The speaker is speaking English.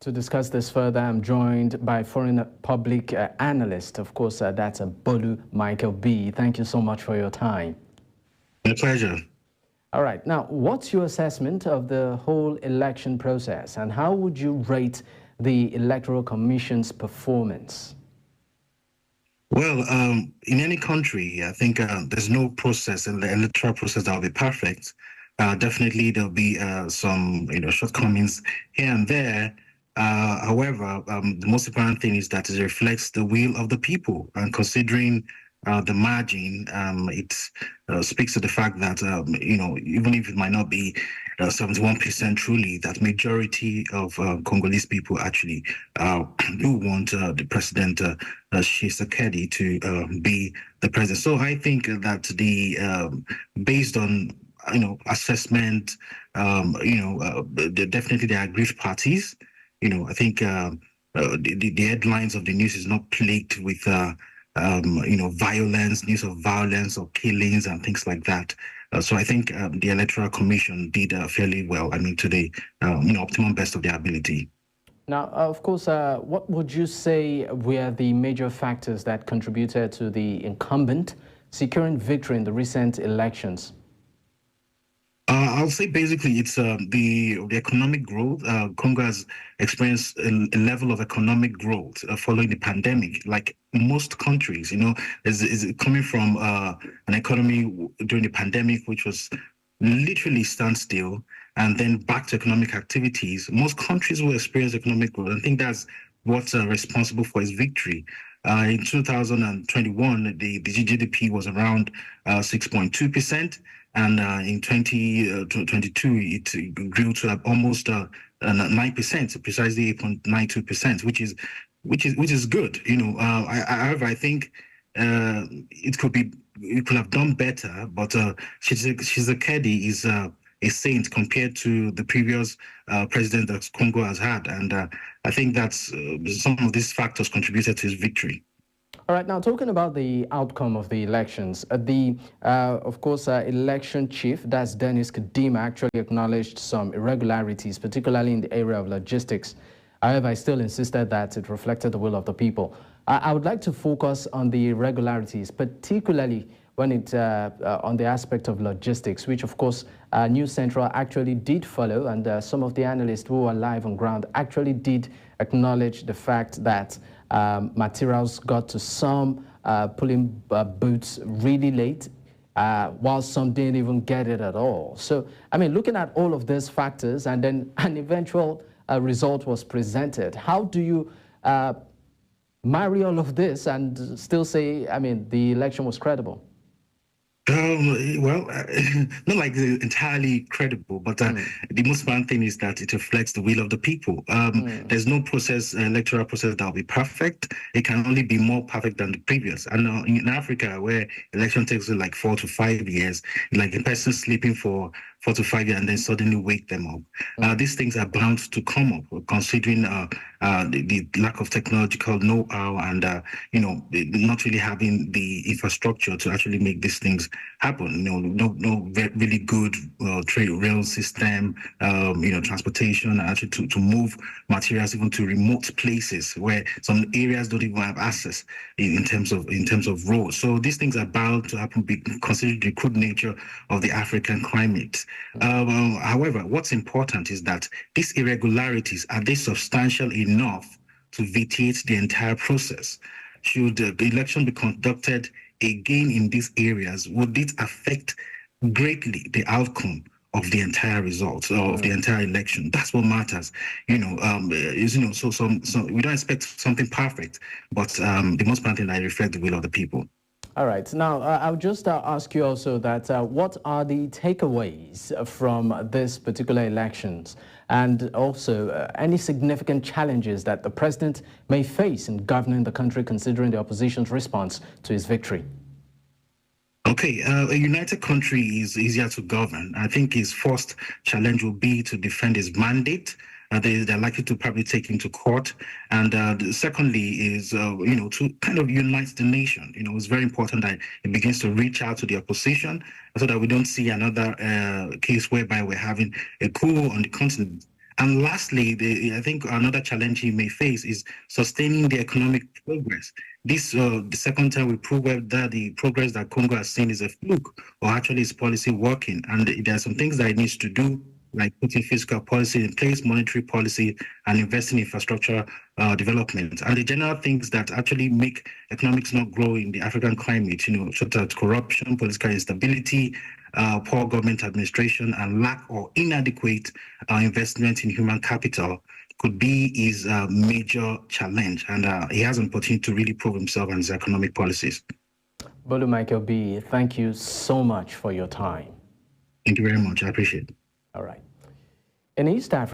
To discuss this further, I'm joined by Foreign Policy Analyst. Of course, that's Bolu Michael-Biyi. Thank you so much for your time. My pleasure. All right. Now, what's your assessment of the whole election process, and how would you rate the Electoral Commission's performance? Well, in any country, I think there's no process in the electoral process that will be perfect. Definitely, there'll be some shortcomings here and there. However, the most important thing is that it reflects the will of the people, and considering the margin, it speaks to the fact that even if it might not be 71% truly, that majority of Congolese people actually do want the President Tshisekedi to be the president. So I think that the based on assessment, definitely there are aggrieved parties. I think the headlines of the news is not plagued with violence, news of violence or killings and things like that. So I think the Electoral Commission did fairly well. I mean, to the optimum best of their ability. Now, of course, what would you say were the major factors that contributed to the incumbent securing victory in the recent elections? I'll say basically it's the economic growth. Congo has experienced a level of economic growth following the pandemic. Like most countries, is coming from an economy during the pandemic, which was literally standstill, and then back to economic activities. Most countries will experience economic growth. I think that's what's responsible for its victory. In 2021, the GDP was around 6.2%. And in 2022, it grew to almost 9%, precisely 8.92%, which is good. However, I think it could have done better. But Tshisekedi is a saint compared to the previous president that Congo has had, and I think that's some of these factors contributed to his victory. All right, now talking about the outcome of the elections, of course, election chief, that's Dennis Kadima, actually acknowledged some irregularities, particularly in the area of logistics. However, I still insisted that it reflected the will of the people. I would like to focus on the irregularities, particularly when on the aspect of logistics, which of course News Central actually did follow, and some of the analysts who were live on ground actually did acknowledge the fact that materials got to some pulling boots really late, while some didn't even get it at all. So, I mean, looking at all of these factors, and then an eventual result was presented, how do you marry all of this and still say, I mean, the election was credible? Well, not like entirely credible, but the most important thing is that it reflects the will of the people. There's no electoral process that will be perfect. It can only be more perfect than the previous. And in Africa, where election takes like 4 to 5 years, like a person sleeping for 4 to 5 years and then suddenly wake them up. These things are bound to come up, considering the lack of technological know-how and not really having the infrastructure to actually make these things happen. No really good rail system, transportation, actually to move materials even to remote places where some areas don't even have access in terms of roads. So these things are bound to happen, considering the crude nature of the African climate. However, what's important is that these irregularities, are they substantial enough to vitiate the entire process? Should the election be conducted again in these areas? Would it affect greatly the outcome of the entire results of the entire election? That's what matters. So we don't expect something perfect, but the most important thing that reflects the will of the people. All right. Now, I'll just ask you also that what are the takeaways from this particular elections, and also any significant challenges that the president may face in governing the country, considering the opposition's response to his victory? Okay, a united country is easier to govern. I think his first challenge will be to defend his mandate. They're likely to probably take him to court. And secondly is, to kind of unite the nation. It's very important that it begins to reach out to the opposition so that we don't see another case whereby we're having a coup on the continent. And lastly, I think another challenge he may face is sustaining the economic progress. This the second time we prove that the progress that Congo has seen is a fluke, or actually is policy working. And there are some things that it needs to do, like putting fiscal policy in place, monetary policy, and investing in infrastructure development. And the general things that actually make economics not grow in the African climate, such as corruption, political instability, poor government administration, and lack or inadequate investment in human capital could be his major challenge. And he has an opportunity to really prove himself and his economic policies. Bolu Michael-Biyi, thank you so much for your time. Thank you very much. I appreciate it. All right. In East Africa,